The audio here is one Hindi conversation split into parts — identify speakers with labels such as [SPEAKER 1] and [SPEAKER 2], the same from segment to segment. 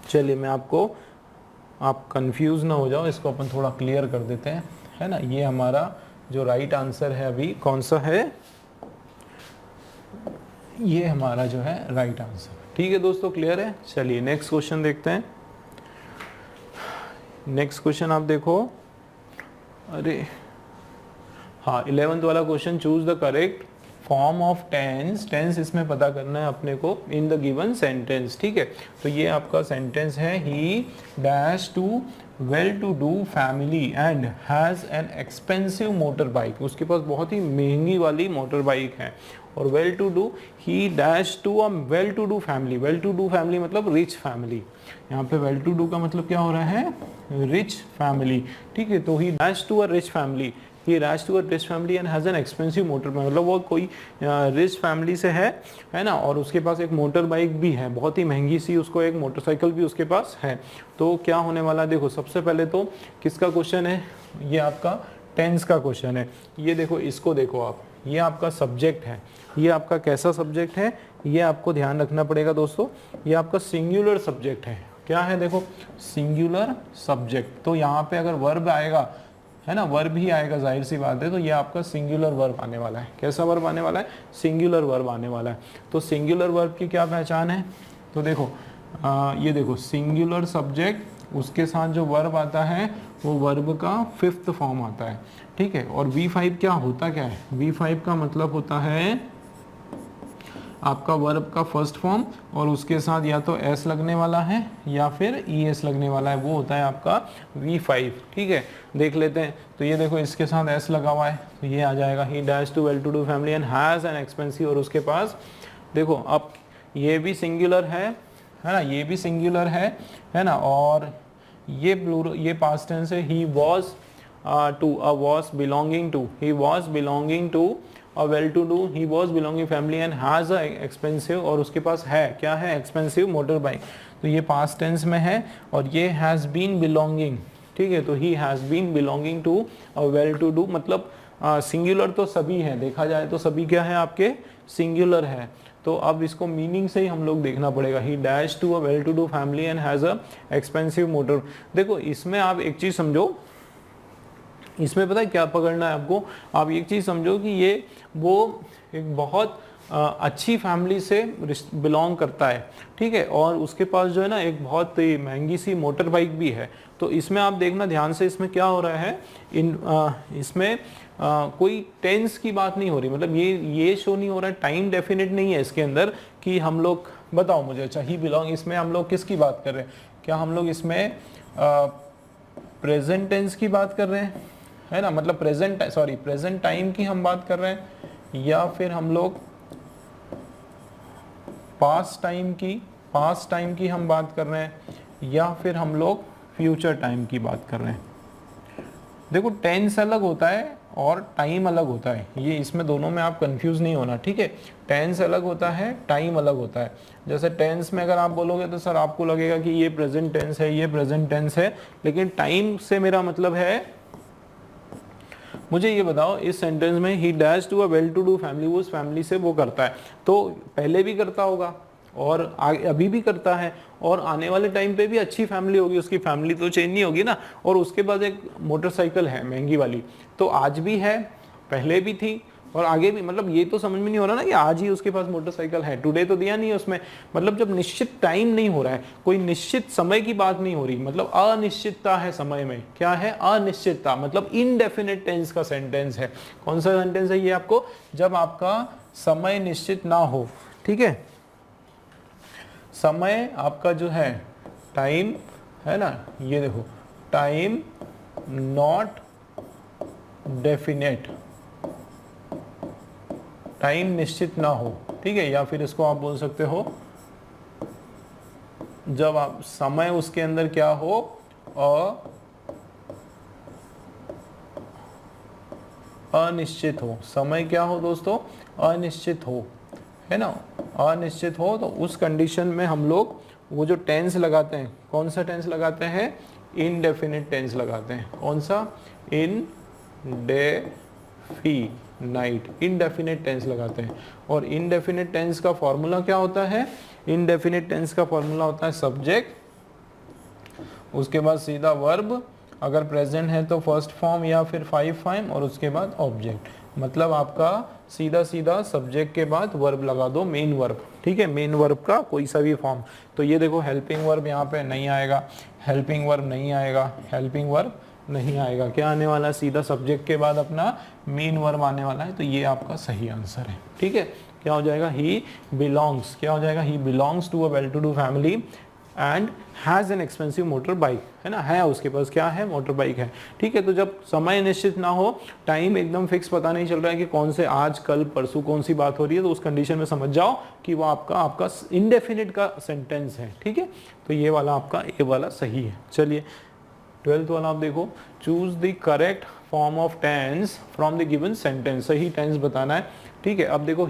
[SPEAKER 1] चलिए मैं आपको, आप कंफ्यूज ना हो जाओ, इसको अपन थोड़ा क्लियर कर देते हैं, है ना। ये हमारा जो राइट आंसर है अभी कौन सा है, ये हमारा जो है राइट आंसर। ठीक है दोस्तों, क्लियर है। चलिए नेक्स्ट क्वेश्चन देखते हैं। नेक्स्ट क्वेश्चन आप देखो, अरे हाँ 11th वाला question, choose the correct form of tense. Tense इसमें पता करना है अपने को इन द गिवन सेंटेंस। ठीक है, तो ये आपका सेंटेंस है, he dash to well to do family and has an expensive motor bike. उसके पास बहुत ही महंगी वाली मोटर बाइक है। और well to do, he dash to a well to do family. Well to do family मतलब रिच फैमिली। यहाँ पे वेल टू डू का मतलब क्या हो रहा है, रिच फैमिली। ठीक है, तो he dash to a rich family, he dash to a rich family and has an expensive motor bike, मतलब वो कोई रिच फैमिली से है ना, और उसके पास एक मोटर बाइक भी है, बहुत ही महंगी सी, उसको एक मोटरसाइकिल भी उसके पास है। तो क्या होने वाला है, देखो सबसे पहले तो किसका क्वेश्चन है, ये आपका टेंस का क्वेश्चन है। ये देखो, इसको देखो आप, ये आपका सब्जेक्ट है। ये आपका कैसा सब्जेक्ट है, ये आपको ध्यान रखना पड़ेगा दोस्तों, ये आपका सिंगुलर सब्जेक्ट है। क्या है, देखो सिंगुलर सब्जेक्ट। तो यहाँ पे अगर वर्ब आएगा, है ना, वर्ब ही आएगा, जाहिर सी बात है, तो ये आपका सिंगुलर वर्ब आने वाला है। कैसा वर्ब आने वाला है, सिंगुलर वर्ब आने वाला है। तो सिंगुलर वर्ब की क्या पहचान है, तो देखो ये देखो सिंगुलर सब्जेक्ट, उसके साथ जो वर्ब आता है वो वर्ब का 5th फॉर्म आता है। ठीक है, और V5 क्या होता क्या है, V5 का मतलब होता है आपका वर्ब का 1st फॉर्म, और उसके साथ या तो एस लगने वाला है या फिर ES लगने वाला है, वो होता है आपका V5। ठीक है, देख लेते हैं। तो ये देखो, इसके साथ एस लगा हुआ है, तो ये आ जाएगा, he dash to well to do family and has an expensive. और उसके पास देखो, अब ये भी सिंगुलर है ना, ये भी सिंगुलर है ना, और ये प्लूरल, ये पास्ट टेंस है, he was to a was belonging to, he was belonging to a well to do, he was belonging family and has a expensive, और उसके पास है क्या है, एक्सपेंसिव मोटर बाइक। तो ये पास्ट टेंस में है, और ये हैज़ बीन बिलोंगिंग। ठीक है, तो he has been belonging to a well to do, मतलब सिंगुलर तो सभी है, देखा जाए तो सभी क्या है आपके, सिंगुलर है। तो अब इसको मीनिंग से ही हम लोग देखना पड़ेगा, he dash to a well to do family and has a expensive motor. देखो इसमें आप एक चीज़ समझो, इसमें पता है क्या पकड़ना है आपको, आप एक चीज़ समझो कि ये वो एक बहुत अच्छी फैमिली से बिलोंग करता है। ठीक है, और उसके पास जो है ना एक बहुत महंगी सी मोटर बाइक भी है। तो इसमें आप देखना ध्यान से, इसमें क्या हो रहा है, इसमें कोई टेंस की बात नहीं हो रही, मतलब ये शो नहीं हो रहा है, टाइम डेफिनेट नहीं है इसके अंदर कि हम लोग, बताओ मुझे, अच्छा ही बिलोंग, इसमें हम लोग किसकी बात कर रहे हैं, क्या हम लोग इसमें प्रेजेंट टेंस की बात कर रहे हैं, है ना, मतलब प्रेजेंट टाइम की हम बात कर रहे हैं, या फिर हम लोग पास्ट टाइम की हम बात कर रहे हैं, या फिर हम लोग फ्यूचर टाइम की बात कर रहे हैं। देखो टेंस अलग होता है और टाइम अलग होता है, ये इसमें दोनों में आप कंफ्यूज नहीं होना। ठीक है, टेंस अलग होता है, टाइम अलग होता है। जैसे टेंस में अगर आप बोलोगे तो सर आपको लगेगा कि ये प्रेजेंट टेंस है, ये प्रेजेंट टेंस है, लेकिन टाइम से मेरा मतलब है, मुझे ये बताओ इस सेंटेंस में he dash to a well to do family, वो उस फैमिली से वो करता है, तो पहले भी करता होगा और अभी भी करता है, और आने वाले टाइम पे भी अच्छी फैमिली होगी, उसकी फैमिली तो चेंज नहीं होगी ना। और उसके बाद एक मोटरसाइकिल है महंगी वाली, तो आज भी है, पहले भी थी और आगे भी, मतलब ये तो समझ में नहीं हो रहा ना कि आज ही उसके पास मोटरसाइकिल है, टुडे तो दिया नहीं है उसमें। मतलब जब निश्चित टाइम नहीं हो रहा है, कोई निश्चित समय की बात नहीं हो रही, मतलब अनिश्चितता है समय में। क्या है, अनिश्चितता, मतलब इनडेफिनेट टेंस का सेंटेंस है। कौन सा सेंटेंस है ये आपको, जब आपका समय निश्चित ना हो। ठीक है, समय आपका जो है टाइम है ना, ये देखो टाइम नॉट डेफिनेट, टाइम निश्चित ना हो। ठीक है, या फिर इसको आप बोल सकते हो जब आप समय उसके अंदर क्या हो, अनिश्चित हो। समय क्या हो दोस्तों, अनिश्चित हो, है ना, अनिश्चित हो। तो उस कंडीशन में हम लोग वो जो टेंस लगाते हैं, कौन सा टेंस लगाते हैं, इनडेफिनिट टेंस लगाते हैं। कौन सा, इनडेफिनिट टेंस लगाते हैं। और इनडेफिनिट टेंस का फॉर्मूला क्या होता है, इनडेफिनिट टेंस का फॉर्मूला होता है सब्जेक्ट उसके बाद सीधा वर्ब, अगर प्रेजेंट है तो फर्स्ट फॉर्म या फिर 5 फॉर्म, और उसके बाद ऑब्जेक्ट। मतलब आपका सीधा सीधा सब्जेक्ट के बाद वर्ब लगा दो, मेन वर्ब, ठीक है, मेन वर्ब का कोई सा भी फॉर्म। तो ये देखो हेल्पिंग वर्ब यहाँ पे नहीं आएगा, हेल्पिंग वर्ब नहीं आएगा, हेल्पिंग वर्ब नहीं आएगा, क्या आने वाला है, सीधा सब्जेक्ट के बाद अपना मेन वर्ब आने वाला है। तो ये आपका सही आंसर है, ठीक है। क्या हो जाएगा, ही बिलोंग्स, क्या हो जाएगा, he belongs to a well to do family and has an expensive motor bike, है ना, है उसके पास क्या है, मोटर बाइक है, ठीक है। तो जब समय निश्चित ना हो, टाइम एकदम फिक्स पता नहीं चल रहा है कि कौन से आज कल परसों कौन सी बात हो रही है, तो उस कंडीशन में समझ जाओ कि वो आपका इंडेफिनिट का सेंटेंस है, ठीक है। तो ये वाला आपका ए वाला सही है। चलिए 12th वाला आप देखो, choose the correct form of tense from the given sentence, सही टेंस बताना है, ठीक है। अब देखो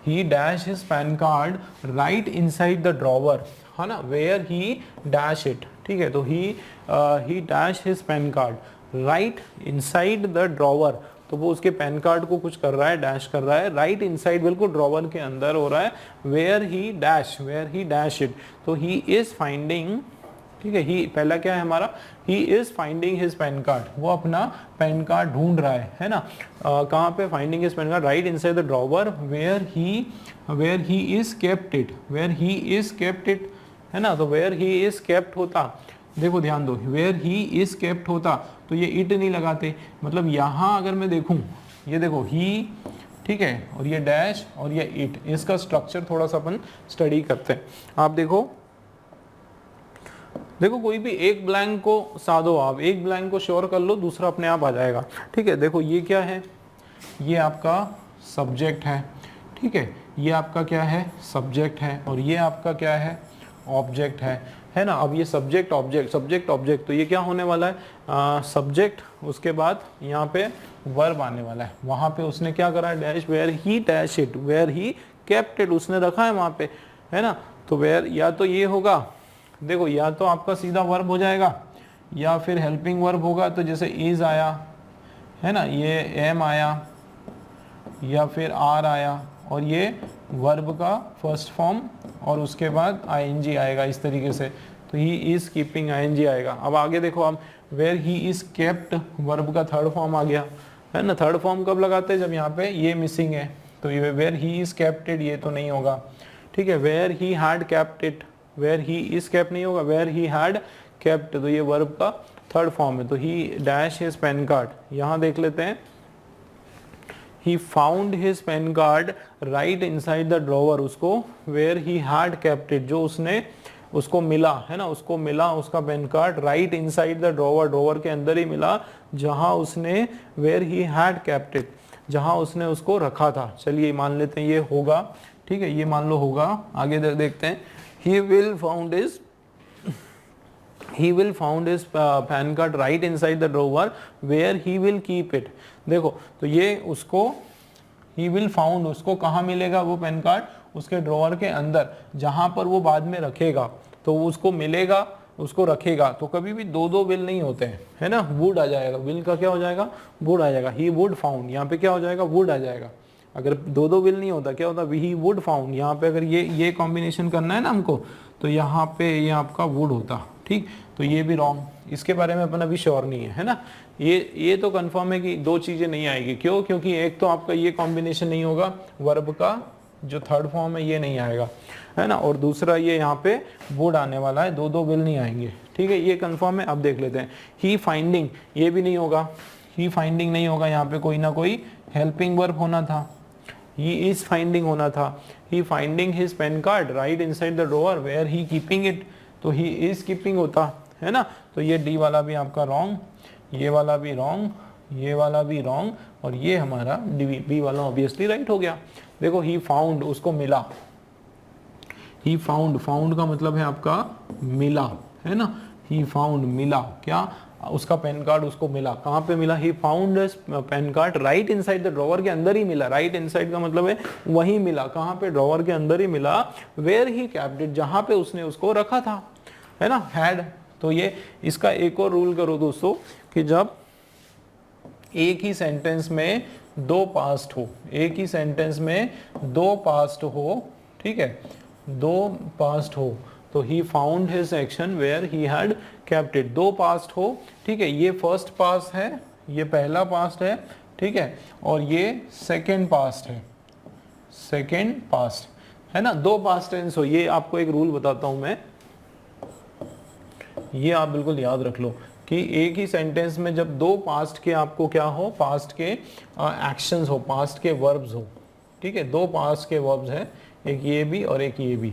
[SPEAKER 1] he dash his PAN card right inside the drawer, है ना, where he dash it, ठीक है। तो he dash his PAN card right inside the drawer, तो वो उसके पैन कार्ड को कुछ कर रहा है, डैश कर रहा है, राइट इनसाइड बिल्कुल ड्रॉवर के अंदर हो रहा है, वेयर ही डैश इट, तो ही इज फाइंडिंग, ठीक है। ही पहला क्या है हमारा, he is finding his pan card, वो अपना पैन कार्ड ढूंढ रहा है ना, कहाँ पे, finding his pan card right inside the drawer where he is kept it, है ना। तो वेयर ही इज केप्ट होता, देखो ध्यान दो, वेयर ही इज केप्ट होता तो ये इट नहीं लगाते, मतलब यहाँ अगर मैं देखूँ, ये देखो ही, ठीक है, और ये डैश और ये इट, इसका स्ट्रक्चर थोड़ा सा अपन स्टडी करते हैं। आप देखो कोई भी एक ब्लैंक को साधो, आप एक ब्लैंक को श्योर कर लो, दूसरा अपने आप आ जाएगा, ठीक है। देखो ये क्या है, ये आपका सब्जेक्ट है, ठीक है, ये आपका क्या है, सब्जेक्ट है, और ये आपका क्या है, ऑब्जेक्ट है ना। अब ये सब्जेक्ट ऑब्जेक्ट, तो ये क्या होने वाला है, सब्जेक्ट, उसके बाद यहाँ पे वर्ब आने वाला है, वहाँ पे उसने क्या करा है, dash, where he dash it, where he kept it, उसने रखा है वहाँ पे, है ना। तो वेयर, या तो ये होगा, देखो या तो आपका सीधा वर्ब हो जाएगा, या फिर हेल्पिंग वर्ब होगा, तो जैसे इज आया, है ना, ये एम आया, या फिर आर आया, और ये वर्ब का फर्स्ट फॉर्म, और उसके बाद आईएनजी आएगा इस तरीके से, तो ही इज कीपिंग आईएनजी आएगा। अब आगे देखो आप, where he is kept, verb का थर्ड फॉर्म आ गया, है ना। थर्ड फॉर्म कब लगाते हैं, जब यहाँ पे ये मिसिंग है, तो ये वेयर ही इज केप्टेड, ये तो नहीं होगा, ठीक है। Where he had kept it, where he is kept नहीं होगा, वेयर ही हैड केप्ट, तो ये वर्ब का थर्ड फॉर्म है, तो he dash his PAN card. यहाँ देख लेते हैं, he found his PAN card right inside the drawer, उसको where he had kept it, जो उसको मिला, है ना, उसको मिला उसका PAN card right inside the drawer के अंदर ही मिला, जहां उसने, where he had kept it, जहां उसने उसको रखा था। चलिए मान लेते हैं ये होगा, ठीक है, ये मान लो होगा। आगे देखते हैं, he will found his PAN card right inside the drawer where he will keep it। देखो तो ये उसको, he will found, उसको कहाँ मिलेगा वो पेन कार्ड, उसके ड्रॉवर के अंदर, जहां पर वो बाद में रखेगा, तो उसको मिलेगा, उसको रखेगा। तो कभी भी दो विल नहीं होते हैं, है ना, वुड आ जाएगा, विल का क्या हो जाएगा, वुड आ जाएगा, he would found, यहाँ पे क्या हो जाएगा, वुड आ जाएगा। अगर दो विल नहीं होता, क्या होता, ही वुड फाउंड, यहाँ पे अगर ये कॉम्बिनेशन करना है ना हमको, तो यहाँ पे ये आपका वुड होता, ठीक। तो ये भी रॉन्ग, इसके बारे में अपन अभी श्योर नहीं है ना। ये तो कंफर्म है कि दो चीजें नहीं आएगी, क्यों, क्योंकि एक तो आपका ये कॉम्बिनेशन नहीं होगा, वर्ब का जो थर्ड फॉर्म है ये नहीं आएगा, है ना, और दूसरा ये यहाँ पे वुड आने वाला है, दो विल नहीं आएंगे, ठीक है, ये कंफर्म है। अब देख लेते हैं, ही फाइंडिंग, ये भी नहीं होगा, ही फाइंडिंग नहीं होगा, यहाँ पे कोई ना कोई हेल्पिंग वर्ब होना था, he is finding होना था, he finding his pen card right inside the drawer where he keeping it, तो he is keeping होता, है ना। तो ये डी वाला भी आपका रॉन्ग, ये वाला भी रॉन्ग, ये वाला भी रॉन्ग, और ये हमारा बी वाला ऑब्वियसली राइट हो गया। देखो he found, उसको मिला, he found का मतलब है आपका मिला, है ना, he found मिला, क्या, उसका पेन कार्ड उसको मिला, कहाँ पे मिला, he found pen card right inside the drawer के अंदर ही मिला, राइट इनसाइड का मतलब है वहीं मिला, कहाँ पे, ड्रॉवर के अंदर ही मिला, वेयर ही केप्ट इट, जहाँ पे उसने उसको रखा था, है ना, हैड। तो ये इसका एक और रूल करो दोस्तों, कि जब एक ही सेंटेंस में दो पास्ट हो, एक ही सेंटेंस में दो पास्ट हो, ठीक है, दो पास्ट हो, तो he found his action where he had kept it. दो पास्ट हो, ठीक है, ये फर्स्ट पास्ट है, ये पहला पास्ट है, ठीक है, और ये सेकेंड पास्ट है, सेकेंड पास्ट है ना, दो पास्ट टेंस हो। ये आपको एक रूल बताता हूं मैं, ये आप बिल्कुल याद रख लो कि एक ही सेंटेंस में जब दो पास्ट के आपको क्या हो, पास्ट के एक्शंस हो, पास्ट के वर्ब्स हो, ठीक है, दो पास्ट के वर्ब्स हैं, एक ये भी और एक ये भी,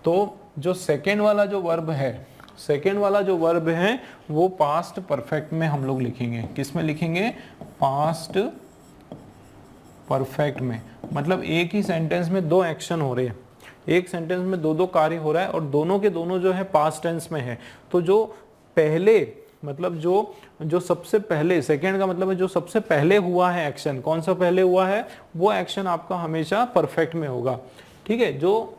[SPEAKER 1] तो जो सेकेंड वाला जो वर्ब है, सेकेंड वाला जो वर्ब है वो पास्ट परफेक्ट में हम लोग लिखेंगे। किस में लिखेंगे? पास्ट परफेक्ट में। मतलब एक ही सेंटेंस में दो एक्शन हो रहे हैं, एक सेंटेंस में दो दो कार्य हो रहा है और दोनों के दोनों जो है पास्ट टेंस में है। तो जो पहले मतलब जो सबसे पहले, सेकंड का मतलब है जो सबसे पहले हुआ है एक्शन, कौन सा पहले हुआ है, वो एक्शन आपका हमेशा परफेक्ट में होगा, ठीक है। जो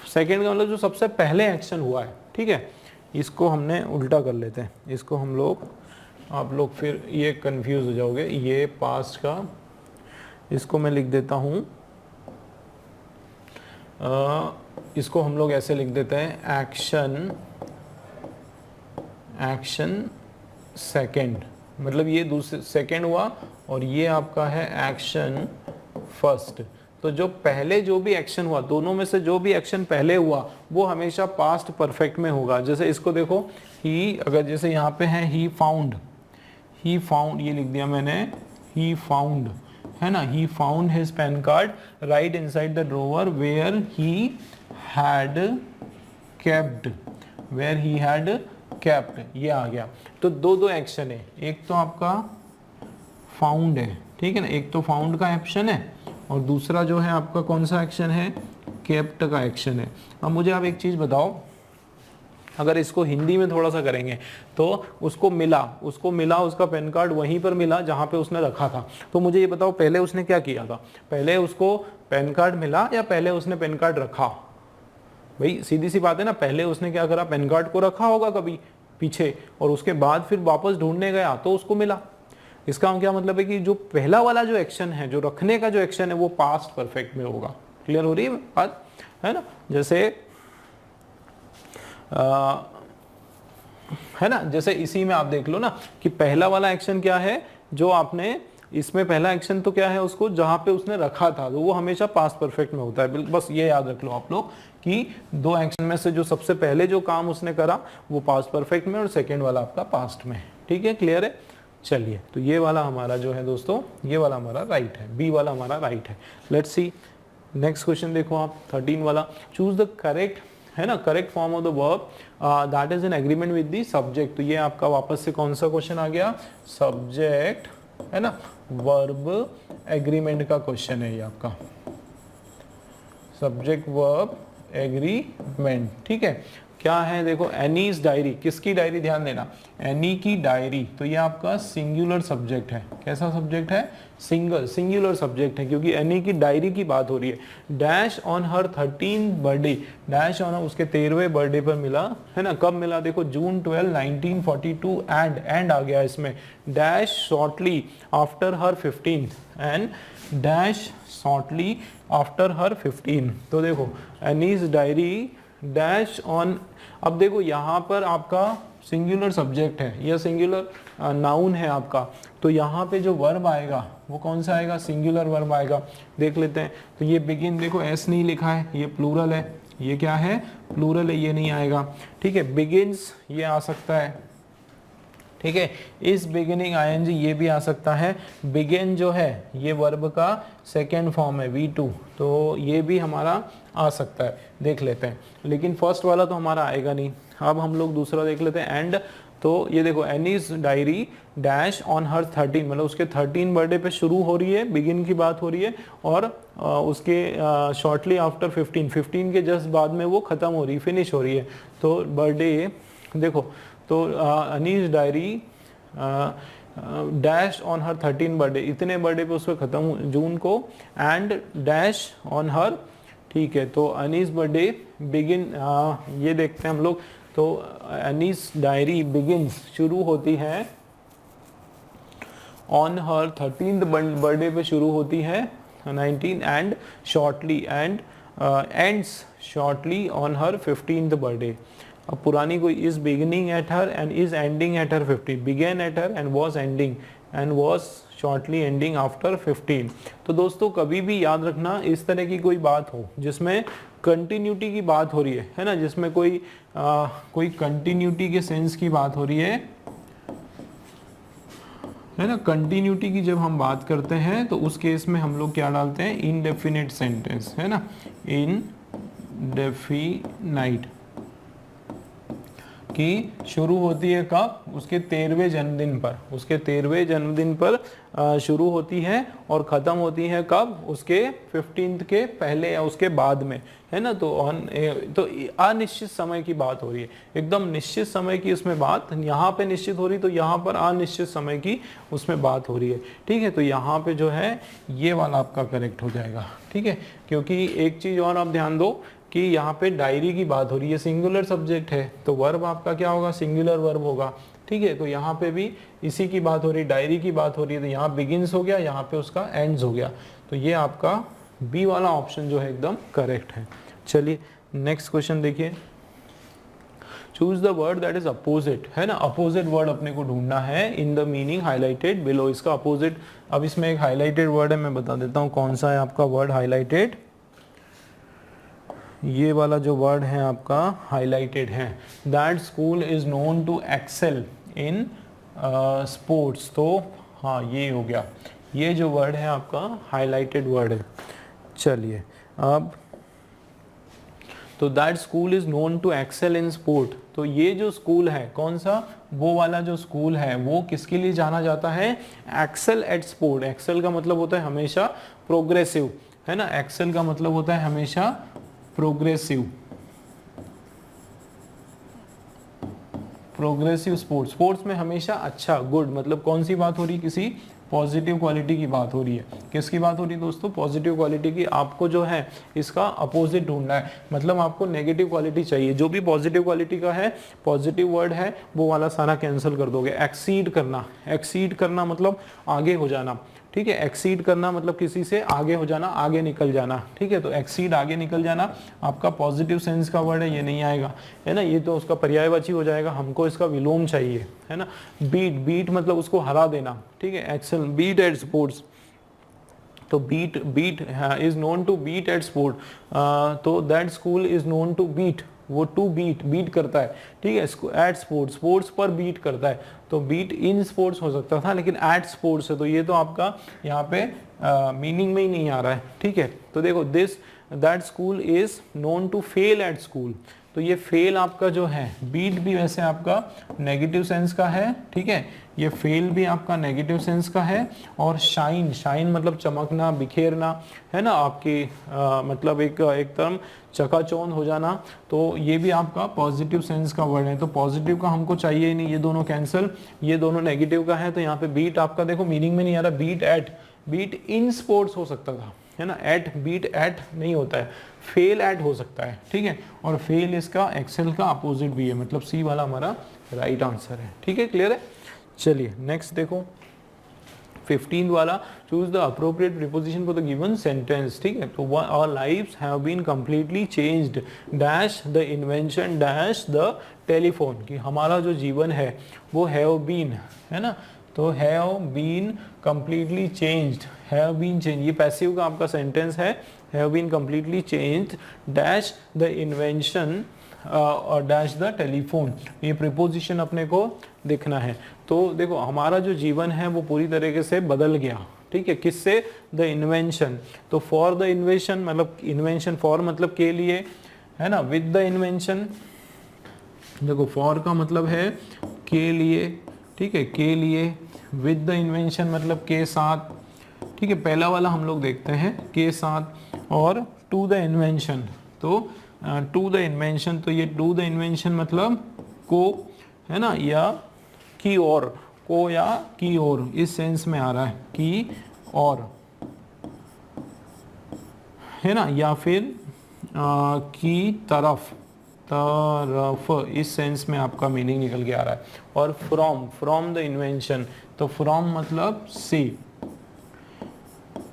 [SPEAKER 1] सेकंड का मतलब जो सबसे पहले एक्शन हुआ है, ठीक है। इसको हमने उल्टा कर लेते हैं, इसको हम लोग, आप लोग फिर ये कंफ्यूज हो जाओगे, ये पास्ट का, इसको मैं लिख देता हूँ, इसको हम लोग ऐसे लिख देते हैं, एक्शन सेकंड, मतलब ये दूसरे सेकंड हुआ और ये आपका है एक्शन फर्स्ट। तो जो पहले जो भी एक्शन हुआ, दोनों में से जो भी एक्शन पहले हुआ वो हमेशा पास्ट परफेक्ट में होगा। जैसे इसको देखो, ही, अगर जैसे यहाँ पे है ही फाउंड, ये लिख दिया मैंने, ही फाउंड, है ना, he found his pan card right inside the drawer where he had kept, ये आ गया। तो दो दो एक्शन है, एक तो आपका फाउंड है, ठीक है ना, एक तो फाउंड का एक्शन है और दूसरा जो है आपका कौन सा एक्शन है, केप्ट का एक्शन है। अब मुझे आप एक चीज बताओ, अगर इसको हिंदी में थोड़ा सा करेंगे तो उसको मिला उसका पैन कार्ड वहीं पर मिला जहां पे उसने रखा था। तो मुझे ये बताओ, पहले उसने क्या किया था, पहले उसको पैन कार्ड मिला या पहले उसने पैन कार्ड रखा? भाई सीधी सी बात है ना, पहले उसने क्या करा, पैन कार्ड को रखा होगा कभी पीछे और उसके बाद फिर वापस ढूंढने गया तो उसको मिला। इसका क्या मतलब है कि जो पहला वाला जो एक्शन है, जो रखने का जो एक्शन है, वो पास्ट परफेक्ट में होगा। क्लियर हो रही है बात, है ना। जैसे है ना, जैसे इसी में आप देख लो ना कि पहला वाला एक्शन क्या है, जो आपने इसमें पहला एक्शन तो क्या है, उसको जहां पे उसने रखा था, तो वो हमेशा पास्ट परफेक्ट में होता है। बस ये याद रख लो आप लोग कि दो एक्शन में से जो सबसे पहले जो काम उसने करा वो पास्ट परफेक्ट में और सेकेंड वाला आपका पास्ट में, ठीक है। क्लियर है? चलिए, तो ये वाला हमारा जो है दोस्तों, ये वाला हमारा राइट है, बी वाला हमारा राइट है। लेट्स सी नेक्स्ट क्वेश्चन, देखो आप 13 वाला, चूज द करेक्ट, है ना, correct form of the verb that is in agreement with the subject. तो ये आपका वापस से कौन सा क्वेश्चन आ गया, सब्जेक्ट, है ना, वर्ब एग्रीमेंट का क्वेश्चन है ये आपका, सब्जेक्ट वर्ब एग्रीमेंट, ठीक है। क्या है देखो, एनीज डायरी, किसकी डायरी, ध्यान देना, एनी की डायरी। तो ये आपका सिंगुलर सब्जेक्ट है। कैसा सब्जेक्ट है? सिंगुलर सब्जेक्ट है, क्योंकि एनी की डायरी की बात हो रही है। Dash on her 13 birthday, dash on उसके 13वें बर्थडे पर मिला, है ना। कब मिला देखो, जून 12 1942, एंड आ गया इसमें, dash shortly after her 15th and dash shortly after her 15। तो देखो एनीज डायरी डैश ऑन, अब देखो यहाँ पर आपका सिंगुलर सब्जेक्ट है, यह सिंगुलर नाउन है आपका, तो यहाँ पे जो वर्ब आएगा वो कौन सा आएगा, सिंगुलर वर्ब आएगा। देख लेते हैं, तो ये बिगिन, देखो एस नहीं लिखा है, ये प्लूरल है, ये क्या है, प्लूरल है, ये नहीं आएगा, ठीक है। बिगिन्स ये आ सकता है, ठीक है। इस बिगिनिंग आईएनजी ये भी आ सकता है। बिगिन जो है ये वर्ब का सेकेंड फॉर्म है V2, तो ये भी हमारा आ सकता है, देख लेते हैं। लेकिन फर्स्ट वाला तो हमारा आएगा नहीं। अब हम लोग दूसरा देख लेते हैं, एंड। तो ये देखो, Annie's diary dash on her 13, मतलब उसके 13 बर्थडे पे शुरू हो रही है, बिगिन की बात हो रही है, और उसके शॉर्टली आफ्टर 15 के जस्ट बाद में वो खत्म हो रही, फिनिश हो रही है। तो बर्थडे देखो, तो Annie's diary dash on her 13 birthday, इतने बर्थडे पे उसको खत्म जून को, एंड डैश ऑन हर, ठीक है। तो अनीस बर्थडे बिगिन, ये देखते हैं हम लोग। तो अनीस डायरी बिगिन्स, शुरू होती है ऑन हर 13th बर्थडे पे शुरू होती है 19, and shortly, and ends shortly on her 15th birthday. अब पुरानी कोई is beginning at her and is ending at her 15, began at her and was ending and was shortly ending after 15। तो दोस्तों कभी भी याद रखना, इस तरह की कोई बात हो जिसमें कंटिन्यूटी की बात हो रही है ना, जिसमें कोई कंटिन्यूटी के सेंस की बात हो रही है ना, कंटिन्यूटी की जब हम बात करते हैं तो उस केस में हम लोग क्या डालते हैं, इनडेफिनिट सेंटेंस, है ना, इनडेफिनाइट, की शुरू होती है कब, उसके 13वें जन्मदिन पर, उसके 13वें जन्मदिन पर शुरू होती है और ख़त्म होती है कब, उसके 15th के पहले या उसके बाद में, है ना। तो अनिश्चित समय की बात हो रही है, एकदम निश्चित समय की उसमें बात यहाँ पे निश्चित हो रही, तो यहाँ पर अनिश्चित समय की उसमें बात हो रही है, ठीक है। तो यहाँ पे जो है ये वाला आपका करेक्ट हो जाएगा, ठीक है। क्योंकि एक चीज़ और आप ध्यान दो कि यहाँ पे डायरी की बात हो रही है, सिंगुलर सब्जेक्ट है तो वर्ब आपका क्या होगा, सिंगुलर वर्ब होगा, ठीक है। तो यहाँ पे भी इसी की बात हो रही है, डायरी की बात हो रही है, तो यहाँ बिगिंस हो गया, यहाँ पे उसका एंड्स हो गया। तो ये आपका बी वाला ऑप्शन जो है एकदम करेक्ट है। चलिए नेक्स्ट क्वेश्चन देखिए, choose the word that is opposite, है ना, अपोजिट वर्ड अपने को ढूंढना है in the meaning highlighted below. इसका अपोजिट, अब इसमें एक हाईलाइटेड वर्ड है, मैं बता देता हूँ कौन सा है आपका वर्ड हाईलाइटेड। ये वाला जो वर्ड है आपका हाईलाइटेड है, that school is known to excel in sports. तो हाँ ये हो गया, ये जो वर्ड है आपका हाईलाइटेड वर्ड है। चलिए अब तो that school is known to excel in sport, तो ये जो स्कूल है कौन सा, वो वाला जो स्कूल है वो किसके लिए जाना जाता है, एक्सेल एट स्पोर्ट। एक्सेल का मतलब होता है हमेशा प्रोग्रेसिव, है ना, एक्सेल का मतलब होता है हमेशा प्रोग्रेसिव, प्रोग्रेसिव स्पोर्ट्स, स्पोर्ट्स में हमेशा अच्छा, गुड, मतलब कौन सी बात हो रही है, किसी पॉजिटिव क्वालिटी की बात हो रही है। किसकी बात हो रही है दोस्तों, पॉजिटिव क्वालिटी की। आपको जो है इसका अपोजिट ढूंढना है, मतलब आपको नेगेटिव क्वालिटी चाहिए। जो भी पॉजिटिव क्वालिटी का है, पॉजिटिव वर्ड है, वो वाला सारा कैंसिल कर दोगे। एक्सीड करना, एक्सीड करना मतलब आगे हो जाना, ठीक है। एक्सीड करना मतलब किसी से आगे हो जाना, आगे निकल जाना, ठीक है। तो एक्सीड आगे निकल जाना आपका पॉजिटिव सेंस का वर्ड है, ये नहीं आएगा, है ना, ये तो उसका पर्यायवाची हो जाएगा, हमको इसका विलोम चाहिए, है ना। बीट, बीट मतलब उसको हरा देना, ठीक है। एक्सेल, बीट एट स्पोर्ट्स, तो beat, beat is known to beat at sport, तो that school is known to beat, वो टू बीट, बीट करता है, ठीक है, एट स्पोर्ट्स, स्पोर्ट्स पर बीट करता है। तो बीट इन स्पोर्ट्स हो सकता था, लेकिन एट स्पोर्ट्स है, तो ये तो आपका यहाँ पे मीनिंग में ही नहीं आ रहा है, ठीक है। तो देखो this that school is known to fail at school, तो ये फेल आपका जो है, बीट भी वैसे आपका नेगेटिव सेंस का है, ठीक है, ये फेल भी आपका नेगेटिव सेंस का है। और शाइन, शाइन मतलब चमकना, बिखेरना, है ना, आपकी मतलब एक तरह चकाचौंध हो जाना, तो ये भी आपका पॉजिटिव सेंस का वर्ड है। तो पॉजिटिव का हमको चाहिए ही नहीं, ये दोनों कैंसिल, ये दोनों नेगेटिव का है। तो यहाँ पे बीट आपका देखो मीनिंग में नहीं आ रहा, beat at, beat in sports हो सकता था, है ना, एट, बीट एट नहीं होता है, फेल एट हो सकता है, ठीक है। और फेल इसका एक्सेल का अपोजिट भी है, मतलब सी वाला हमारा राइट आंसर है, ठीक है, क्लियर है। चलिए नेक्स्ट देखो 15 वाला, choose the appropriate preposition for the given sentence, ठीक है। तो our lives have been completely changed dash the invention dash the telephone, कि हमारा जो जीवन है वो हैव बीन, है ना, तो have been completely changed, have been change, ये पैसिव का आपका सेंटेंस है, have been completely changed dash the invention और डैश द टेलीफोन, ये प्रीपोजिशन अपने को देखना है। तो देखो हमारा जो जीवन है वो पूरी तरीके से बदल गया, ठीक है, किससे, द इन्वेंशन। तो फॉर द इन्वेंशन मतलब इन्वेंशन, फॉर मतलब के लिए, है ना, विद द इन्वेंशन, देखो फॉर का मतलब है के लिए, ठीक है, के लिए, विद द इन्वेंशन मतलब के साथ, ठीक है। पहला वाला हम लोग देखते हैं के साथ, और टू द इन्वेंशन, तो टू द इन्वेंशन, तो ये टू द इन्वेंशन मतलब को, है ना, या की ओर, को या की ओर, इस सेंस में आ रहा है, की और, है ना, या फिर की तरफ, तरफ, इस सेंस में आपका मीनिंग निकल के आ रहा है। और फ्रॉम, फ्रॉम द इन्वेंशन, तो फ्रॉम मतलब से,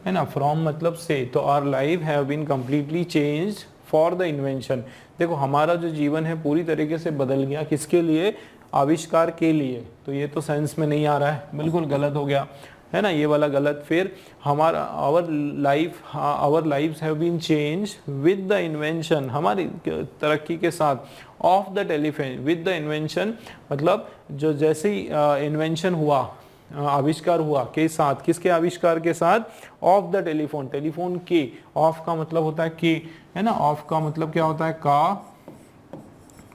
[SPEAKER 1] है ना, फ्रॉम मतलब से, तो our life have been completely changed for the invention. देखो हमारा जो जीवन है पूरी तरीके से बदल गया, किसके लिए, आविष्कार के लिए। तो ये तो सेंस में नहीं आ रहा है, बिल्कुल गलत हो गया, है ना, ये वाला गलत। फिर हमारा our lives have been change with the invention, हमारी तरक्की के साथ, of the telephone, with the invention मतलब जो जैसे ही इन्वेंशन हुआ, आविष्कार हुआ के साथ, किसके आविष्कार के साथ, ऑफ द टेलीफोन, टेलीफोन के, ऑफ का मतलब होता है के, है ना, ऑफ का मतलब क्या होता है, का,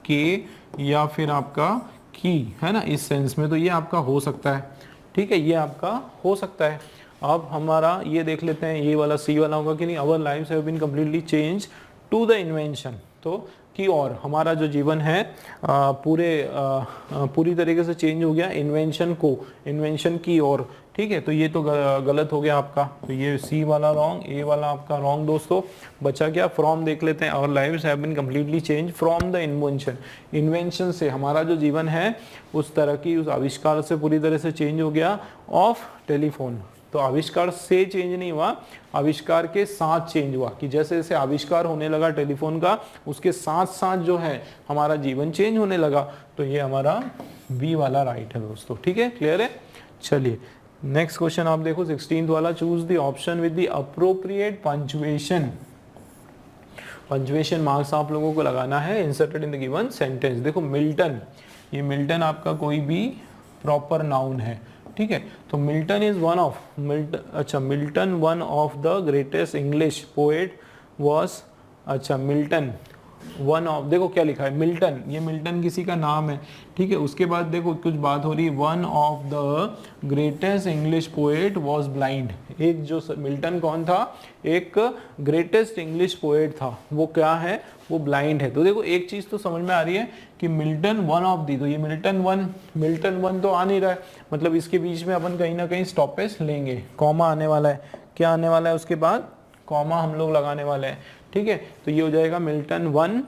[SPEAKER 1] के या फिर आपका की, है ना, इस सेंस में। तो ये आपका हो सकता है, ठीक है, ये आपका हो सकता है। अब हमारा ये देख लेते हैं, ये वाला सी वाला होगा कि नहीं, our lives have been completely change to the invention, तो की और हमारा जो जीवन है पूरी तरीके से चेंज हो गया इन्वेंशन को, इन्वेंशन की ओर, ठीक है। तो ये तो गलत हो गया आपका, तो ये सी वाला रॉन्ग, ए वाला आपका रॉन्ग दोस्तों। बचा क्या, फ्रॉम देख लेते हैं, our lives have been completely change from the invention, invention से हमारा जो जीवन है उस तरह की, उस आविष्कार से पूरी तरह से चेंज हो गया, ऑफ टेलीफोन। तो आविष्कार से चेंज नहीं हुआ, आविष्कार के साथ चेंज हुआ, कि जैसे जैसे आविष्कार होने लगा टेलीफोन का, उसके साथ साथ जो है हमारा जीवन चेंज होने लगा। तो ये हमारा बी वाला राइट है दोस्तों, ठीक है, क्लियर है। चलिए नेक्स्ट क्वेश्चन आप देखो 16th वाला, choose the option with the appropriate punctuation. Punctuation marks आप लोगों को लगाना है, inserted in the given sentence. देखो मिल्टन, ये मिल्टन आपका कोई भी प्रॉपर नाउन है, ठीक है। तो Milton is Milton one of the greatest English poet was, अच्छा मिल्टन वन ऑफ, देखो क्या लिखा है मिल्टन, ये मिल्टन किसी का नाम है, ठीक है। उसके बाद देखो कुछ बात हो रही है, one of the greatest English poet was blind. एक जो मिल्टन कौन था, एक ग्रेटेस्ट इंग्लिश पोएट था, वो क्या है, वो ब्लाइंड है। तो देखो एक चीज तो समझ में आ रही है कि मिल्टन वन ऑफ दी, तो ये मिल्टन वन तो आ नहीं रहा है, मतलब इसके बीच में अपन कहीं ना कहीं स्टॉपेज लेंगे, कॉमा आने वाला है, क्या आने वाला है उसके बाद, कॉमा हम लोग लगाने वाले हैं, ठीक है। तो ये हो जाएगा मिल्टन वन,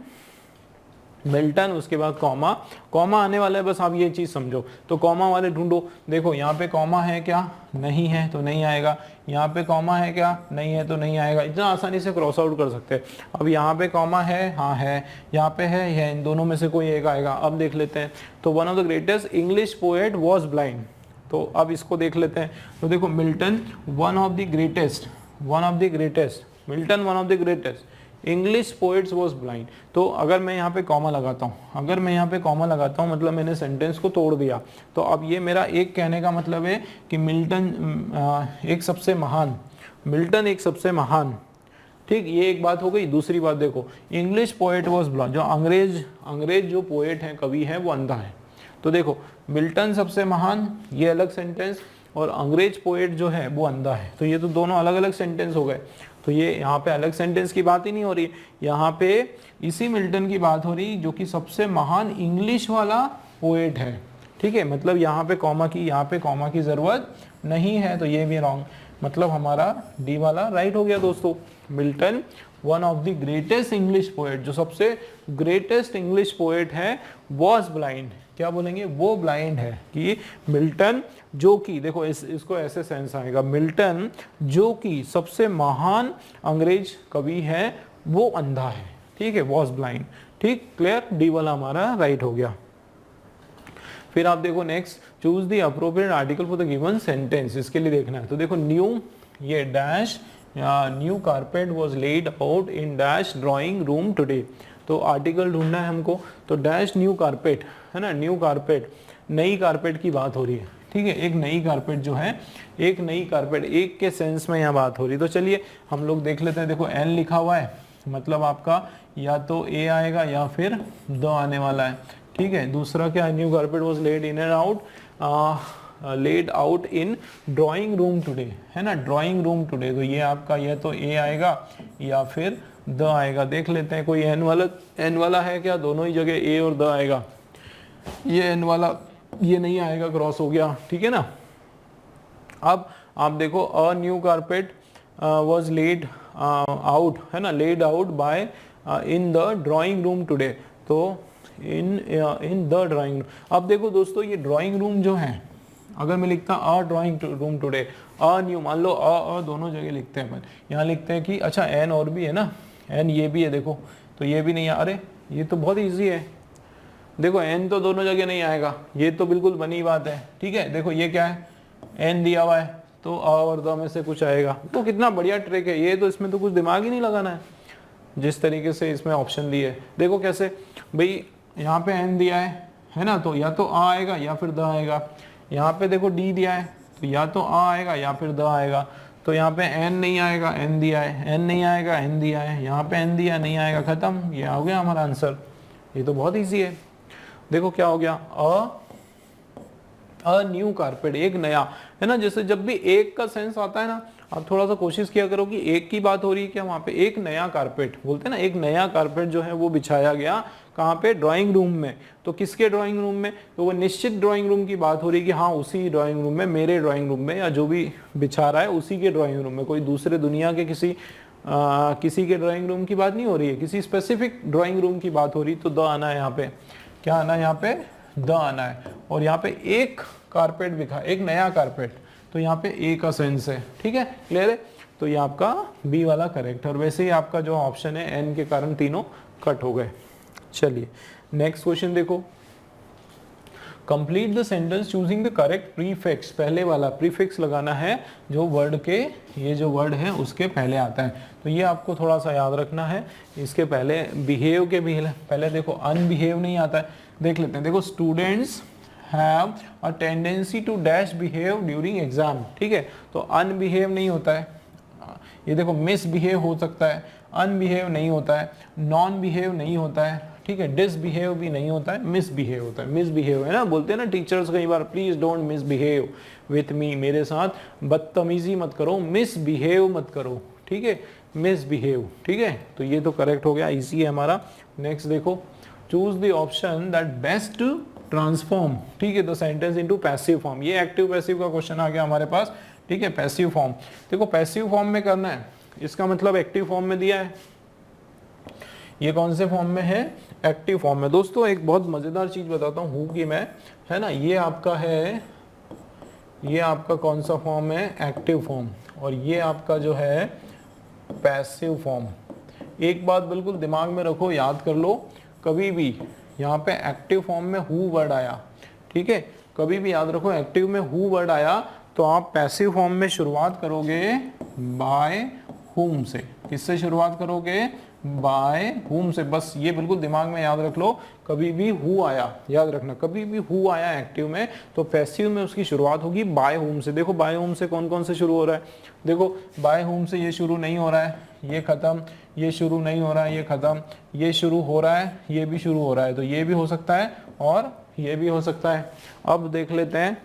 [SPEAKER 1] मिल्टन, उसके बाद कॉमा, कॉमा आने वाला है, बस आप ये चीज समझो। तो कॉमा वाले ढूंढो, देखो यहाँ पे कॉमा है क्या, नहीं है तो नहीं आएगा, यहाँ पे कॉमा है क्या, नहीं है तो नहीं आएगा, इतना आसानी से क्रॉस आउट कर सकते हैं। अब यहाँ पे कॉमा है, हाँ है, यहाँ पे है, इन दोनों में से कोई एक आएगा। अब देख लेते हैं, तो one of the greatest English poet was blind, तो अब इसको देख लेते हैं। तो देखो Milton one of the greatest, Milton one of the greatest English poets was blind. तो अगर मैं यहाँ पे कॉमा लगाता हूँ, मतलब मैंने सेंटेंस को तोड़ दिया। तो अब ये मेरा एक कहने का मतलब है कि मिल्टन एक सबसे महान, ठीक, ये एक बात हो गई। दूसरी बात देखो, इंग्लिश पोएट वॉज ब्लाइंड, जो अंग्रेज जो पोएट है, कवि है, वो अंधा है। तो देखो मिल्टन सबसे महान, ये अलग सेंटेंस, और अंग्रेज पोएट जो है वो अंधा है, तो ये तो दोनों अलग अलग सेंटेंस हो गए। तो ये यहाँ पे अलग सेंटेंस की बात ही नहीं हो रही, यहाँ पे इसी मिल्टन की बात हो रही जो कि सबसे महान इंग्लिश वाला पोएट है, ठीक है। मतलब यहाँ पे कॉमा की जरूरत नहीं है, तो ये भी रॉन्ग, मतलब हमारा डी वाला राइट हो गया दोस्तों। Milton one of the greatest English poet, जो सबसे ग्रेटेस्ट इंग्लिश पोएट है, वॉज ब्लाइंड, क्या बोलेंगे, वो ब्लाइंड है। कि मिल्टन जो कि, देखो इसको ऐसे सेंस आएगा, मिल्टन जो कि सबसे महान अंग्रेज कवि है, वो अंधा है, ठीक है, वॉज ब्लाइंड, ठीक, क्लियर, डी वाला हमारा राइट हो गया। फिर आप देखो next, choose the appropriate article for the given sentence, इसके लिए देखना है। तो देखो न्यू, ये dash, new carpet was lead out in dash drawing room today. तो आर्टिकल ढूंढना है हमको, तो डैश न्यू कारपेट, है ना, न्यू कारपेट, नई कारपेट की बात हो रही है, ठीक है। एक नई कारपेट जो है, एक नई कारपेट, एक के सेंस में यहाँ बात हो रही है। तो चलिए हम लोग देख लेते हैं। देखो एन लिखा हुआ है, मतलब आपका या तो ए आएगा या फिर द आने वाला है, ठीक है। दूसरा क्या, new carpet was laid in and out, laid out in drawing room today, है ना, ड्राइंग रूम टुडे। तो ये आपका या तो ए आएगा या फिर द आएगा। देख लेते हैं कोई एन वाला है क्या, दोनों ही जगह ए और द आएगा। ये एन वाला ये नहीं आएगा, क्रॉस हो गया, ठीक है ना। अब आप देखो, a new carpet was laid out, है ना, laid out by in the drawing room today, तो इन द ड्राइंग रूम। अब देखो दोस्तों, ये ड्राइंग रूम जो है, अगर मैं लिखता अ ड्राइंग रूम टुडे, न्यू, मान लो दोनों जगह लिखते हैं अपन, यहाँ लिखते हैं कि अच्छा एन और भी है ना, एन ये भी है देखो, तो ये भी नहीं है, अरे ये तो बहुत ईजी है, देखो एन तो दोनों जगह नहीं आएगा, ये तो बिल्कुल बनी बात है, ठीक है। देखो ये क्या है, एन दिया हुआ है तो अ और द में से कुछ आएगा, तो कितना बढ़िया ट्रिक है ये, तो इसमें तो कुछ दिमाग ही नहीं लगाना है, जिस तरीके से इसमें ऑप्शन दिए है। देखो कैसे भाई, यहाँ पे एन दिया है ना, तो या तो आ आएगा या फिर द आएगा। यहाँ पे देखो डी दिया है, तो या तो आ आएगा या फिर द आएगा। तो यहाँ पे एन नहीं आएगा, एन दिया है, एन नहीं आएगा, एन दिया है, यहाँ पे एन दिया नहीं आएगा, खत्म, ये हो गया हमारा आंसर। ये तो बहुत ईजी है। देखो क्या हो गया, अ न्यू कारपेट, एक नया, है ना। जैसे जब भी एक का सेंस आता है ना, आप थोड़ा सा कोशिश किया करो कि एक की बात हो रही है क्या, वहां पे एक नया कारपेट बोलते हैं ना, एक नया कारपेट जो है वो बिछाया गया, कहाँ पे, ड्राइंग रूम में। तो किसके ड्राइंग रूम में, तो वो निश्चित ड्राइंग रूम की बात हो रही है कि हाँ उसी ड्राइंग रूम में, मेरे ड्राइंग रूम में, या जो भी बिछा रहा है उसी के ड्राइंग रूम में, कोई दूसरे दुनिया के किसी के ड्राइंग रूम की बात नहीं हो रही है, किसी स्पेसिफिक ड्राइंग रूम की बात हो रही है। तो द आना है यहाँ पे, क्या आना है यहाँ पे, द आना है। और यहाँ पे एक कारपेट बिखा, एक नया कारपेट, तो यहाँ पे ए का सेंस है, ठीक है, क्लियर है। तो ये आपका बी वाला करेक्ट है। और वैसे ही आपका जो ऑप्शन है एन के कारण तीनों कट हो गए। चलिए नेक्स्ट क्वेश्चन देखो, complete the sentence choosing the correct prefix. पहले वाला प्रीफिक्स लगाना है जो वर्ड के, ये जो वर्ड है उसके पहले आता है, तो ये आपको थोड़ा सा याद रखना है। इसके पहले बिहेव के भी पहले देखो अनबिहेव नहीं आता है, देख लेते हैं। देखो students have a tendency to dash behave during exam, ठीक है, तो अनबिहेव नहीं होता है। ये देखो मिसबिहेव हो सकता है, अनबिहेव नहीं होता है, नॉन बिहेव नहीं होता है, ठीक है, डिसबिहेव भी नहीं होता है, मिसबिहेव होता है। मिसबिहेव है ना, बोलते हैं ना टीचर्स कई बार, please don't misbehave with me, मेरे साथ बदतमीजी मत करो, मिसबिहेव मत करो, ठीक है, मिसबिहेव, ठीक है। तो ये तो करेक्ट हो गया, इजी है हमारा। नेक्स्ट देखो, choose the option that best transform, ठीक है, the sentence into passive form. ये एक्टिव पैसिव का क्वेश्चन आ गया हमारे पास, ठीक है, पैसिव फॉर्म। देखो पैसिव फॉर्म में करना है, इसका मतलब एक्टिव फॉर्म में दिया है, ये कौन से फॉर्म में है, एक्टिव फॉर्म में। दोस्तों एक बहुत मजेदार चीज बताता हूँ कि मैं, है ना, ये आपका है, ये आपका कौन सा फॉर्म है, एक्टिव फॉर्म, और ये आपका जो है पैसिव फॉर्म। एक बात बिल्कुल दिमाग में रखो, याद कर लो, कभी भी यहाँ पे एक्टिव फॉर्म में हु वर्ड आया, ठीक है, कभी भी याद रखो एक्टिव में हु वर्ड आया तो आप पैसिव फॉर्म में शुरुआत करोगे बाय हुम से। किससे शुरुआत करोगे, बाय हुम से। बस ये बिल्कुल दिमाग में याद रख लो, कभी भी हु आया, याद रखना, कभी भी हु आया एक्टिव में तो पैसिव में उसकी शुरुआत होगी बाय हुम से। देखो बाय हुम से कौन कौन से शुरू हो रहा है, देखो बाय हुम से ये शुरू नहीं हो रहा है, ये खत्म, ये शुरू नहीं हो रहा है, ये खत्म, ये शुरू हो रहा है, ये भी शुरू हो रहा है, तो ये भी हो सकता है और ये भी हो सकता है। अब देख लेते हैं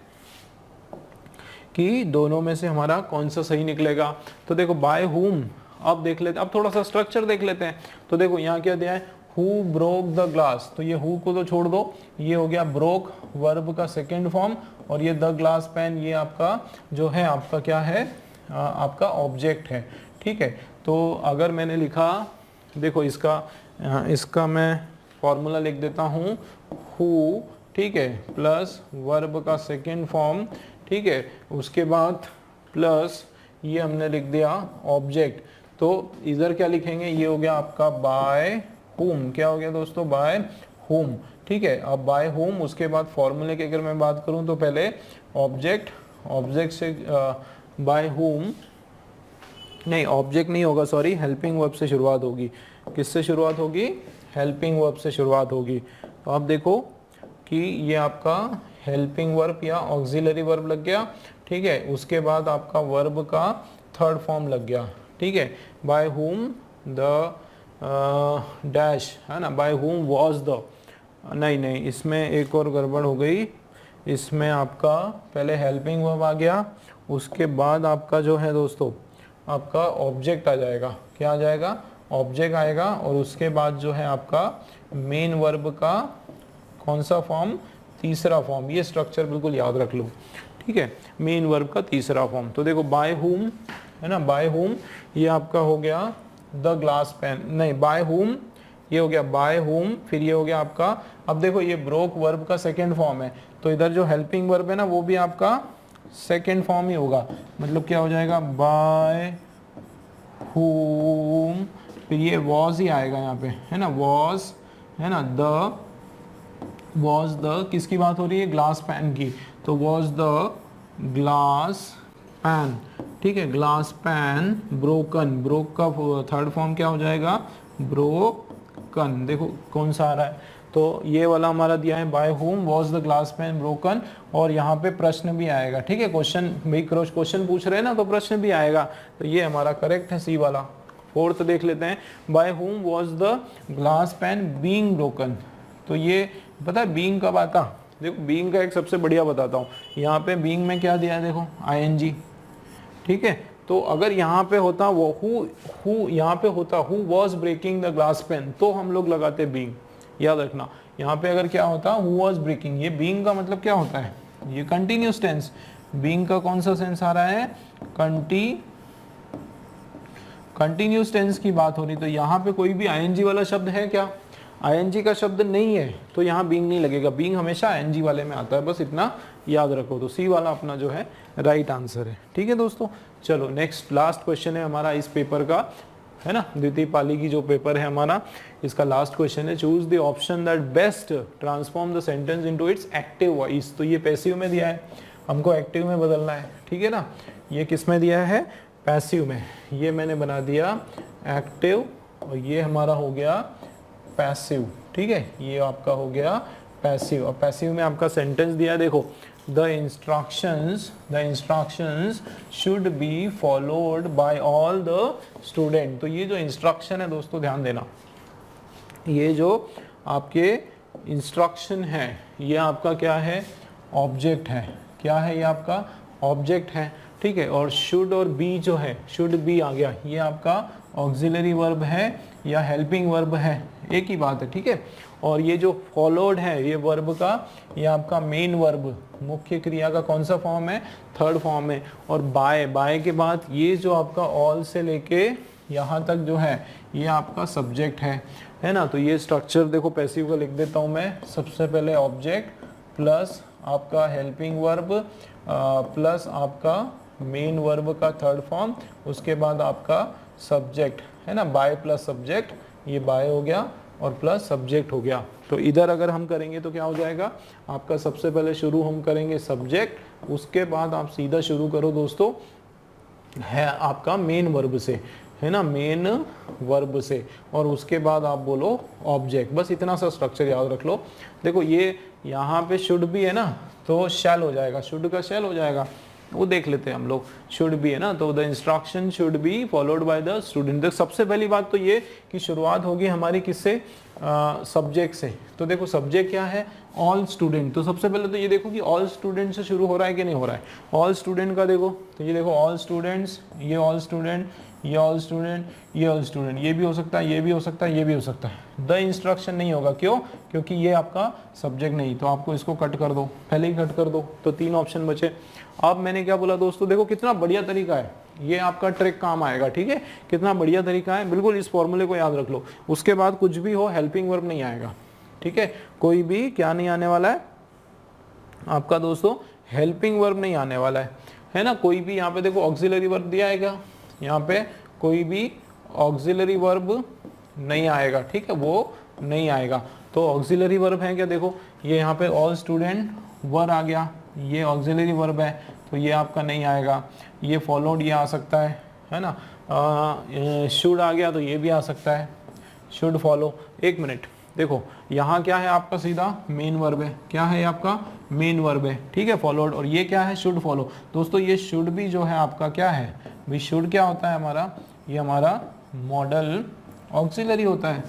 [SPEAKER 1] कि दोनों में से हमारा कौन सा सही निकलेगा। तो देखो बाय हुम, अब देख लेते हैं, अब थोड़ा सा स्ट्रक्चर देख लेते हैं। तो देखो यहाँ क्या दिया है, हु ब्रोक द ग्लास, तो ये हु को तो छोड़ दो, ये हो गया ब्रोक वर्ब का सेकेंड फॉर्म, और ये द ग्लास पेन ये आपका जो है, आपका क्या है, आपका ऑब्जेक्ट है, ठीक है। तो अगर मैंने लिखा, देखो इसका मैं फॉर्मूला लिख देता हूँ, हु, ठीक है, प्लस वर्ब का सेकेंड फॉर्म, ठीक है, उसके बाद प्लस ये हमने लिख दिया ऑब्जेक्ट। तो इधर क्या लिखेंगे, ये हो गया आपका बाय हुम, क्या हो गया दोस्तों, बाय हुम, ठीक है। अब बाय हुम, उसके बाद फॉर्मूले की अगर मैं बात करूं तो पहले ऑब्जेक्ट, ऑब्जेक्ट से बाय हुम, नहीं ऑब्जेक्ट नहीं होगा, सॉरी, हेल्पिंग वर्ब से शुरुआत होगी। किससे शुरुआत होगी, हेल्पिंग वर्ब से शुरुआत होगी। तो आप देखो कि ये आपका हेल्पिंग वर्ब या ऑक्सिलरी वर्ब लग गया, ठीक है। उसके बाद आपका वर्ब का थर्ड फॉर्म लग गया, ठीक है, बाय हुम द डैश, है ना, बाय हुम वाज द, नहीं इसमें एक और गड़बड़ हो गई, इसमें आपका पहले हेल्पिंग वर्ब आ गया, उसके बाद आपका जो है दोस्तों आपका ऑब्जेक्ट आ जाएगा, क्या आ जाएगा, ऑब्जेक्ट आएगा, और उसके बाद जो है आपका मेन वर्ब का कौन सा फॉर्म, तीसरा फॉर्म। ये स्ट्रक्चर बिल्कुल याद रख लो, ठीक है, मेन वर्ब का तीसरा फॉर्म। तो देखो बाय हुम, है ना, बाय हुम ये आपका हो गया द ग्लास पेन, नहीं बाय हुम ये हो गया बाय हुम, फिर ये हो गया आपका, अब देखो ये ब्रोक वर्ब का सेकेंड फॉर्म है, तो इधर जो हेल्पिंग वर्ब है ना वो भी आपका सेकेंड फॉर्म ही होगा, मतलब क्या हो जाएगा, बाय whom, फिर ये was ही आएगा यहाँ पे, है ना, was, है ना, was the, किसकी बात हो रही है, ग्लास पैन की, तो was the ग्लास पैन, ठीक है, ग्लास पैन ब्रोकन, ब्रोक का थर्ड फॉर्म क्या हो जाएगा, ब्रोकन। देखो कौन सा आ रहा है, तो ये वाला हमारा दिया है by whom was the glass pane broken, और यहाँ पे प्रश्न भी आएगा, ठीक है, क्वेश्चन भाई क्वेश्चन पूछ रहे हैं ना, तो प्रश्न भी आएगा, तो ये हमारा करेक्ट है सी वाला। फोर्थ देख लेते हैं, by whom was the glass pane being broken, तो ये पता है बीइंग कब आता, देखो बीइंग का एक सबसे बढ़िया बताता हूँ, यहाँ पे बीइंग में क्या दिया है, देखो ing, ठीक है, तो अगर यहाँ पे होता वो हु यहाँ पे होता who was breaking the glass pane, तो हम लोग लगाते बीइंग, याद रखना। यहाँ पे अगर क्या होता हु वॉज ब्रेकिंग, ये बीइंग का मतलब क्या होता है, ये कंटिन्यूस टेंस, बीइंग का कौन सा सेंस आ रहा है, कंटिन्यूस टेंस की बात हो रही, तो यहाँ पे कोई भी ing वाला शब्द है क्या, ing का शब्द नहीं है, तो यहाँ बीइंग नहीं लगेगा, बीइंग हमेशा ing वाले में आता है, बस इतना याद रखो, तो सी वाला अपना जो है राइट आंसर है, ठीक है दोस्तों। चलो नेक्स्ट लास्ट क्वेश्चन है हमारा इस पेपर का, है ना, द्वितीय पाली की जो पेपर है हमारा, इसका लास्ट क्वेश्चन है, choose the option that best transform the sentence into its active voice, तो ये पैसिव में दिया है, हमको एक्टिव में बदलना है, ठीक है ना, ये किस में दिया है, पैसिव में, ये मैंने बना दिया एक्टिव, और ये हमारा हो गया पैसिव, ठीक है, ये आपका हो गया पैसिव, और पैसिव में आपका सेंटेंस दिया है, देखो, the instructions should be followed by all the student, तो ये जो इंस्ट्रक्शन है दोस्तों ध्यान देना, ये जो आपके इंस्ट्रक्शन है ये आपका क्या है, ऑब्जेक्ट है, क्या है ये आपका ऑब्जेक्ट है, ठीक है, और शुड और बी जो है, शुड बी आ गया, ये आपका ऑक्सिलरी वर्ब है या हेल्पिंग वर्ब है, एक ही बात है, ठीक है, और ये जो फॉलोड है ये वर्ब का, ये आपका मेन वर्ब, मुख्य क्रिया का कौन सा फॉर्म है, थर्ड फॉर्म है, और बाय के बाद ये जो आपका ऑल से लेके यहाँ तक जो है ये आपका सब्जेक्ट है ना, तो ये स्ट्रक्चर देखो पैसिव का लिख देता हूँ मैं, सबसे पहले ऑब्जेक्ट प्लस आपका हेल्पिंग वर्ब प्लस आपका मेन वर्ब का थर्ड फॉर्म, उसके बाद आपका सब्जेक्ट, है ना, बाय प्लस सब्जेक्ट, ये बाय हो गया और प्लस सब्जेक्ट हो गया, तो इधर अगर हम करेंगे तो क्या हो जाएगा, आपका सबसे पहले शुरू हम करेंगे सब्जेक्ट, उसके बाद आप सीधा शुरू करो दोस्तों है आपका मेन वर्ब से, है ना, मेन वर्ब से, और उसके बाद आप बोलो ऑब्जेक्ट, बस इतना सा स्ट्रक्चर याद रख लो। देखो ये यहाँ पे शुड भी है ना, तो शैल हो जाएगा, शुड का शैल हो जाएगा, वो देख लेते हैं हम लोग, शुड बी है ना, तो the instruction should be followed by the student. देखो सबसे पहली बात तो ये कि शुरुआत होगी हमारी किससे, सब्जेक्ट से, तो देखो सब्जेक्ट क्या है, ऑल स्टूडेंट, तो सबसे पहले तो ये देखो कि ऑल स्टूडेंट से शुरू हो रहा है कि नहीं हो रहा है, ऑल स्टूडेंट का देखो, तो ये देखो ऑल स्टूडेंट्स, ये ऑल स्टूडेंट, ये ऑल स्टूडेंट, ये ऑल स्टूडेंट, ये भी हो सकता है, ये भी हो सकता है, ये भी हो सकता है, द इंस्ट्रक्शन नहीं होगा, क्यों, क्योंकि ये आपका सब्जेक्ट नहीं, तो आपको इसको कट कर दो, पहले ही कट कर दो, तो 3 ऑप्शन बचे। अब मैंने क्या बोला दोस्तों, देखो कितना बढ़िया तरीका है, ये आपका ट्रिक काम आएगा, ठीक है, कितना बढ़िया तरीका है, बिल्कुल इस फॉर्मूले को याद रख लो, उसके बाद कुछ भी हो हेल्पिंग वर्ब नहीं आएगा, ठीक है, कोई भी क्या नहीं आने वाला है आपका दोस्तों, हेल्पिंग वर्ब नहीं आने वाला है ना, कोई भी यहाँ पे देखो ऑक्सिलरी वर्ब दिया है क्या, यहाँ पे कोई भी ऑक्सिलरी वर्ब नहीं आएगा, ठीक है, वो नहीं आएगा, तो ऑक्सिलरी वर्ब है क्या, देखो ये यहाँ पे ऑल स्टूडेंट वर आ गया, ये ऑक्सिलरी वर्ब है, तो ये आपका नहीं आएगा, ये फॉलोड ये आ सकता है ना, शुड आ गया तो ये भी आ सकता है, शुड फॉलो। एक मिनट देखो यहाँ क्या है आपका सीधा मेन वर्ब है, क्या है आपका मेन वर्ब है, ठीक है, फॉलोड, और ये क्या है शुड फॉलो। दोस्तों ये शुड भी जो है आपका क्या है भाई, शुड क्या होता है हमारा, ये हमारा मॉडल ऑक्सिलरी होता है,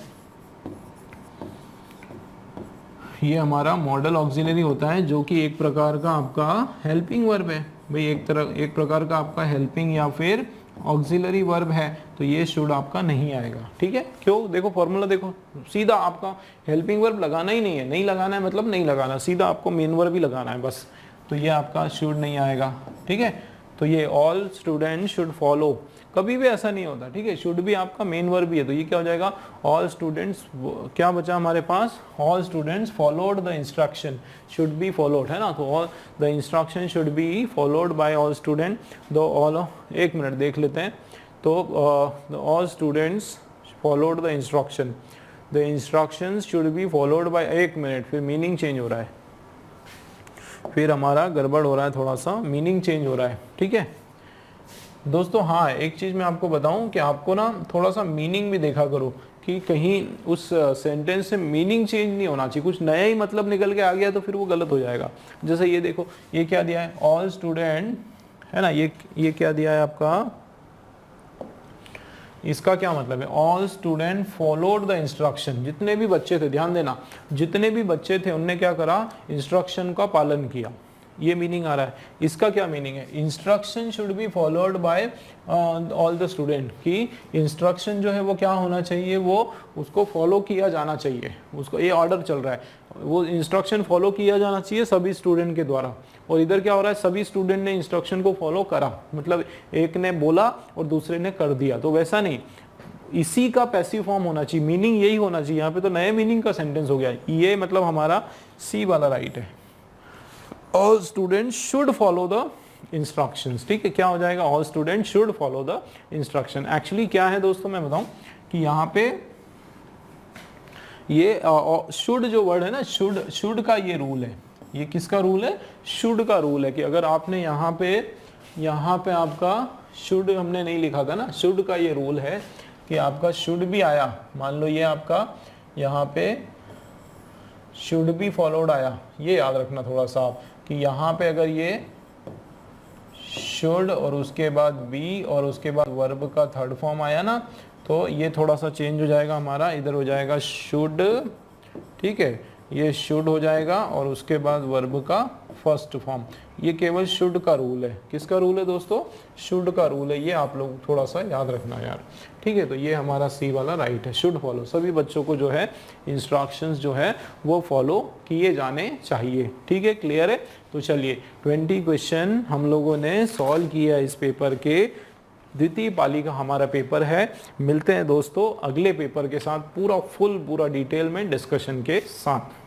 [SPEAKER 1] ये हमारा मॉडल ऑक्सिलरी होता है, जो कि एक प्रकार का आपका हेल्पिंग वर्ब है भाई, एक प्रकार का आपका हेल्पिंग या फिर ऑक्सिलरी वर्ब है, तो ये शुड आपका नहीं आएगा, ठीक है, क्यों, देखो फॉर्मूला देखो, सीधा आपका हेल्पिंग वर्ब लगाना ही नहीं है, नहीं लगाना है मतलब नहीं लगाना, सीधा आपको मेन वर्ब ही लगाना है बस, तो ये आपका शुड नहीं आएगा, ठीक है, तो ये ऑल स्टूडेंट शुड फॉलो, कभी भी ऐसा नहीं होता, ठीक है। शुड भी आपका मेन वर्ब भी है, तो ये क्या हो जाएगा, ऑल स्टूडेंट्स, क्या बचा हमारे पास, all students followed the instruction, should be followed, है ना। तो all the instruction should be followed by all student, दो ऑल, एक मिनट देख लेते हैं। तो all students followed the instruction, the instructions should be followed by, एक मिनट, फिर मीनिंग चेंज हो रहा है, फिर हमारा गड़बड़ हो रहा है, थोड़ा सा मीनिंग चेंज हो रहा है, ठीक है दोस्तों। हाँ, एक चीज़ मैं आपको बताऊं कि आपको ना थोड़ा सा मीनिंग भी देखा करो कि कहीं उस सेंटेंस से मीनिंग चेंज नहीं होना चाहिए, कुछ नया ही मतलब निकल के आ गया तो फिर वो गलत हो जाएगा। जैसे ये देखो, ये क्या दिया है, ऑल स्टूडेंट, है ना, ये क्या दिया है आपका, इसका क्या मतलब है, all student followed the instruction, जितने भी बच्चे थे, ध्यान देना, जितने भी बच्चे थे उनने क्या करा, इंस्ट्रक्शन का पालन किया, ये मीनिंग आ रहा है। इसका क्या मीनिंग है, instruction should be followed by all the student, कि इंस्ट्रक्शन जो है वो क्या होना चाहिए, वो उसको फॉलो किया जाना चाहिए, उसको ये ऑर्डर चल रहा है, वो इंस्ट्रक्शन फॉलो किया जाना चाहिए सभी स्टूडेंट के द्वारा। और इधर क्या हो रहा है, सभी स्टूडेंट ने इंस्ट्रक्शन को फॉलो करा, मतलब एक ने बोला और दूसरे ने कर दिया, तो वैसा नहीं, इसी का पैसिव फॉर्म होना चाहिए, मीनिंग यही होना चाहिए। यहाँ पे तो नए मीनिंग का सेंटेंस हो गया, ये मतलब हमारा सी वाला राइट है, all student should follow the instructions, ठीक है, क्या हो जाएगा, all student should follow the instruction. Actually क्या है दोस्तों, मैं बताऊं कि यहाँ पे ये शुड जो वर्ड है ना, शुड का ये रूल है, ये किसका रूल है, शुड का रूल है, कि अगर आपने यहाँ पे आपका शुड हमने नहीं लिखा था ना, शुड का ये रूल है कि आपका शुड भी आया, मान लो ये आपका यहाँ पे शुड बी फॉलोड आया, ये याद रखना थोड़ा सा आप, कि यहाँ पे अगर ये शुड और उसके बाद बी और उसके बाद वर्ब का थर्ड फॉर्म आया ना, तो ये थोड़ा सा चेंज हो जाएगा हमारा, इधर हो जाएगा शुड, ठीक है, ये शुड हो जाएगा और उसके बाद वर्ब का फर्स्ट फॉर्म। ये केवल शुड का रूल है, किसका रूल है दोस्तों, शुड का रूल है, ये आप लोग थोड़ा सा याद रखना यार, ठीक है। तो ये हमारा सी वाला राइट है, शुड फॉलो, सभी बच्चों को जो है इंस्ट्रक्शंस जो है वो फॉलो किए जाने चाहिए, ठीक है, क्लियर है। तो चलिए 20 क्वेश्चन हम लोगों ने सॉल्व किया इस पेपर के, द्वितीय पाली का हमारा पेपर है। मिलते हैं दोस्तों अगले पेपर के साथ पूरा डिटेल में डिस्कशन के साथ।